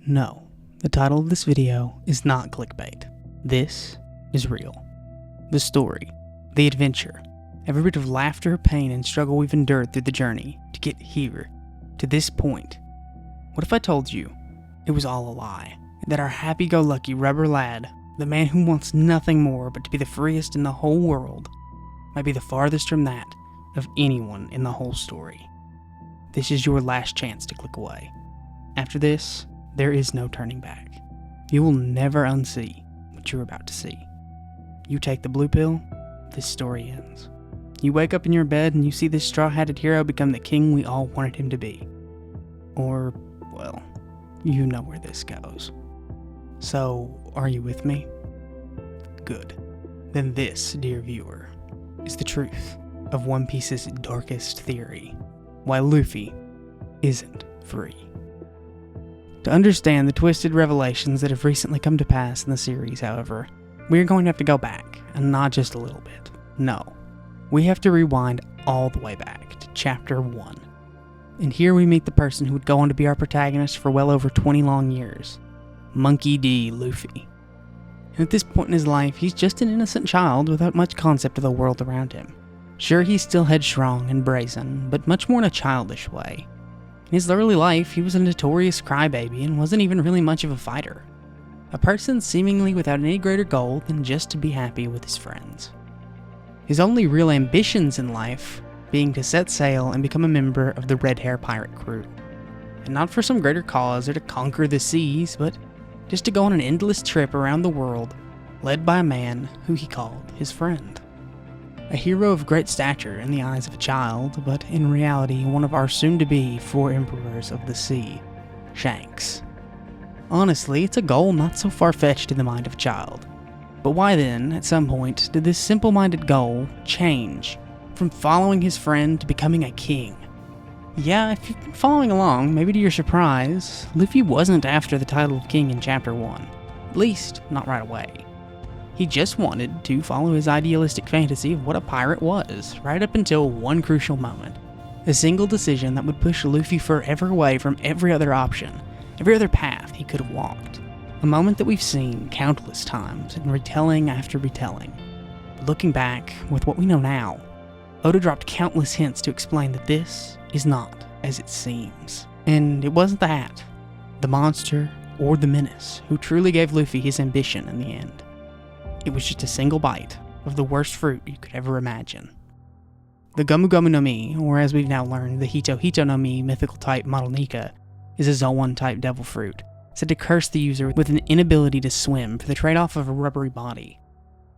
No, the title of this video is not clickbait. This is real. The story, the adventure, every bit of laughter, pain, and struggle we've endured through the journey to get here, to this point. What if I told you it was all a lie? That our happy-go-lucky rubber lad, the man who wants nothing more but to be the freest in the whole world, might be the farthest from that of anyone in the whole story. This is your last chance to click away. After this, there is no turning back. You will never unsee what you're about to see. You take the blue pill, this story ends. You wake up in your bed and you see this straw-hatted hero become the king we all wanted him to be. Or, well, you know where this goes. So, are you with me? Good. Then this, dear viewer, is the truth of One Piece's darkest theory. Why Luffy isn't free. To understand the twisted revelations that have recently come to pass in the series, however, we're going to have to go back, and not just a little bit. No, we have to rewind all the way back to Chapter 1. And here we meet the person who would go on to be our protagonist for well over 20 long years, Monkey D. Luffy. And at this point in his life, he's just an innocent child without much concept of the world around him. Sure, he's still headstrong and brazen, but much more in a childish way. In his early life, he was a notorious crybaby and wasn't even really much of a fighter. A person seemingly without any greater goal than just to be happy with his friends. His only real ambitions in life being to set sail and become a member of the Red Hair pirate crew. And not for some greater cause or to conquer the seas, but just to go on an endless trip around the world, led by a man who he called his friend. A hero of great stature in the eyes of a child, but in reality one of our soon-to-be 4 emperors of the sea, Shanks. Honestly, it's a goal not so far-fetched in the mind of a child. But why then, at some point, did this simple-minded goal change from following his friend to becoming a king? Yeah, if you've been following along, maybe to your surprise, Luffy wasn't after the title of king in Chapter 1. At least, not right away. He just wanted to follow his idealistic fantasy of what a pirate was, right up until one crucial moment. A single decision that would push Luffy forever away from every other option, every other path he could have walked. A moment that we've seen countless times in retelling after retelling. But looking back, with what we know now, Oda dropped countless hints to explain that this is not as it seems. And it wasn't the hat, the monster, or the menace who truly gave Luffy his ambition in the end. It was just a single bite of the worst fruit you could ever imagine. The Gomu Gomu no Mi, or as we've now learned, the Hito Hito no Mi mythical type Model Nika, is a Zoan type devil fruit, said to curse the user with an inability to swim for the trade-off of a rubbery body.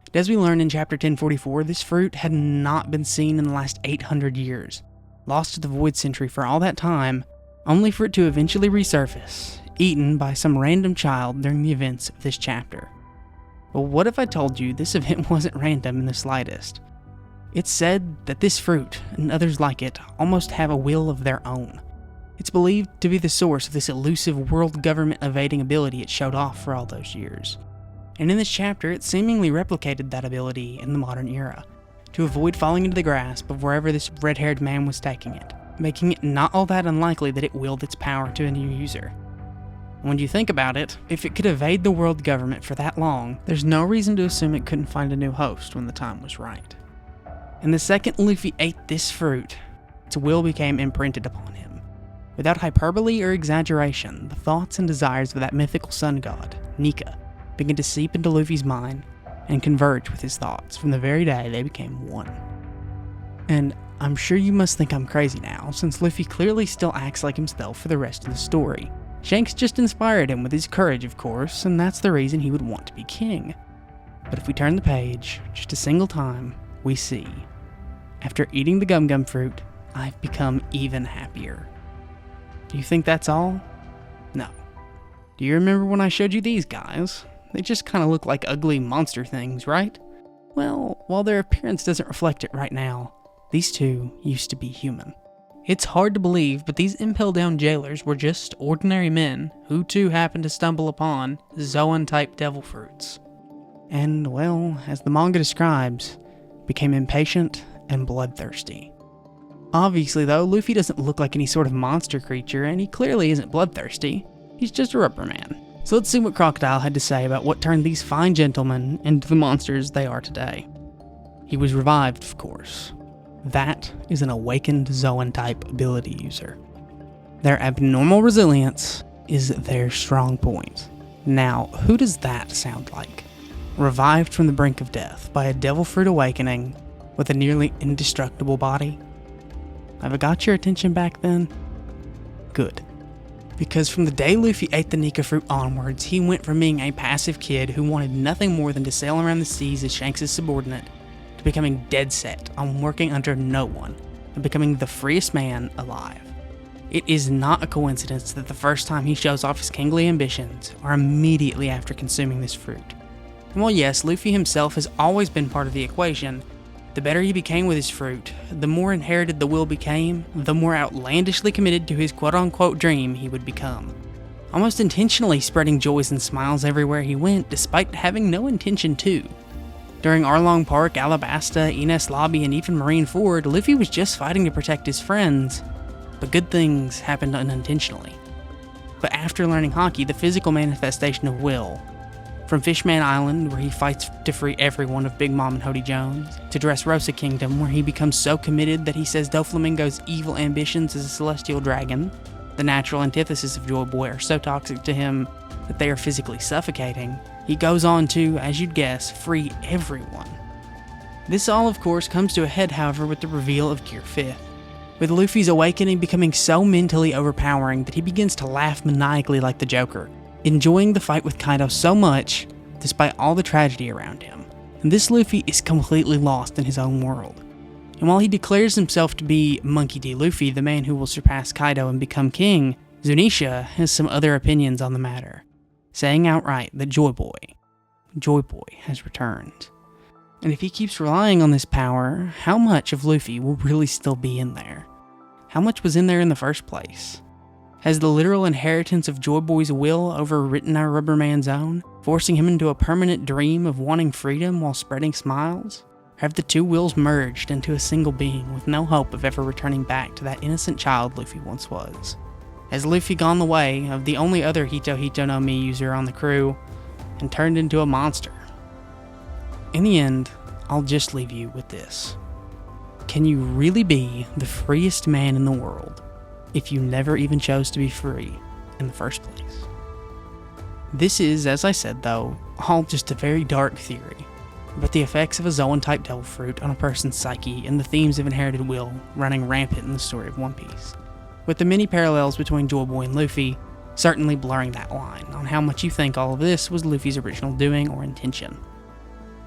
And as we learn in Chapter 1044, this fruit had not been seen in the last 800 years, lost to the Void Century for all that time, only for it to eventually resurface, eaten by some random child during the events of this chapter. But what if I told you this event wasn't random in the slightest? It's said that this fruit, and others like it, almost have a will of their own. It's believed to be the source of this elusive world government evading ability it showed off for all those years. And in this chapter, it seemingly replicated that ability in the modern era, to avoid falling into the grasp of wherever this red-haired man was taking it, making it not all that unlikely that it willed its power to a new user. When you think about it, if it could evade the world government for that long, there's no reason to assume it couldn't find a new host when the time was right. And the second Luffy ate this fruit, its will became imprinted upon him. Without hyperbole or exaggeration, the thoughts and desires of that mythical sun god, Nika, began to seep into Luffy's mind and converge with his thoughts from the very day they became one. And I'm sure you must think I'm crazy now, since Luffy clearly still acts like himself for the rest of the story. Shanks just inspired him with his courage, of course, and that's the reason he would want to be king. But if we turn the page, just a single time, we see, after eating the gum gum fruit, I've become even happier. Do you think that's all? No. Do you remember when I showed you these guys? They just kind of look like ugly monster things, right? Well, while their appearance doesn't reflect it right now, these two used to be human. It's hard to believe, but these impel down jailers were just ordinary men who too happened to stumble upon Zoan-type devil fruits. And, well, as the manga describes, became impatient and bloodthirsty. Obviously though, Luffy doesn't look like any sort of monster creature, and he clearly isn't bloodthirsty. He's just a rubber man. So let's see what Crocodile had to say about what turned these fine gentlemen into the monsters they are today. He was revived, of course. That is an awakened Zoan-type ability user. Their abnormal resilience is their strong point. Now, who does that sound like? Revived from the brink of death by a devil fruit awakening with a nearly indestructible body? Have I got your attention back then? Good. Because from the day Luffy ate the Nika fruit onwards, he went from being a passive kid who wanted nothing more than to sail around the seas as Shanks' subordinate, to becoming dead set on working under no one and becoming the freest man alive. It is not a coincidence that the first time he shows off his kingly ambitions are immediately after consuming this fruit. And while yes, Luffy himself has always been part of the equation, the better he became with his fruit, the more inherited the will became, the more outlandishly committed to his quote-unquote dream he would become. Almost intentionally spreading joys and smiles everywhere he went, despite having no intention to. During Arlong Park, Alabasta, Ines Lobby, and even Marineford, Luffy was just fighting to protect his friends, but good things happened unintentionally. But after learning Haki, the physical manifestation of will, from Fishman Island, where he fights to free everyone of Big Mom and Hody Jones, to Dressrosa Kingdom, where he becomes so committed that he says Doflamingo's evil ambitions as a celestial dragon, the natural antithesis of Joy Boy, are so toxic to him that they are physically suffocating, he goes on to, as you'd guess, free everyone. This all, of course, comes to a head, however, with the reveal of Gear 5th, with Luffy's awakening becoming so mentally overpowering that he begins to laugh maniacally like the Joker, enjoying the fight with Kaido so much, despite all the tragedy around him. And this Luffy is completely lost in his own world. And while he declares himself to be Monkey D. Luffy, the man who will surpass Kaido and become king, Zunisha has some other opinions on the matter, saying outright that Joy Boy has returned. And if he keeps relying on this power, how much of Luffy will really still be in there? How much was in there in the first place? Has the literal inheritance of Joy Boy's will overwritten our Rubberman's own, forcing him into a permanent dream of wanting freedom while spreading smiles? Or have the two wills merged into a single being with no hope of ever returning back to that innocent child Luffy once was? Has Luffy gone the way of the only other Hito Hito no Mi user on the crew and turned into a monster? In the end, I'll just leave you with this. Can you really be the freest man in the world if you never even chose to be free in the first place? This is, as I said though, all just a very dark theory about the effects of a Zoan-type devil fruit on a person's psyche and the themes of inherited will running rampant in the story of One Piece, with the many parallels between Joy Boy and Luffy certainly blurring that line on how much you think all of this was Luffy's original doing or intention.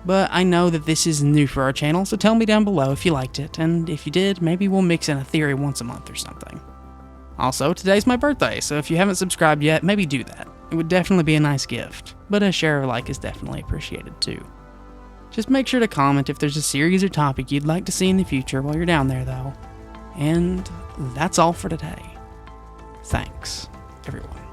But I know that this is new for our channel, so tell me down below if you liked it, and if you did, maybe we'll mix in a theory once a month or something. Also, today's my birthday, so if you haven't subscribed yet, maybe do that. It would definitely be a nice gift, but a share or like is definitely appreciated too. Just make sure to comment if there's a series or topic you'd like to see in the future while you're down there though. And that's all for today. Thanks, everyone.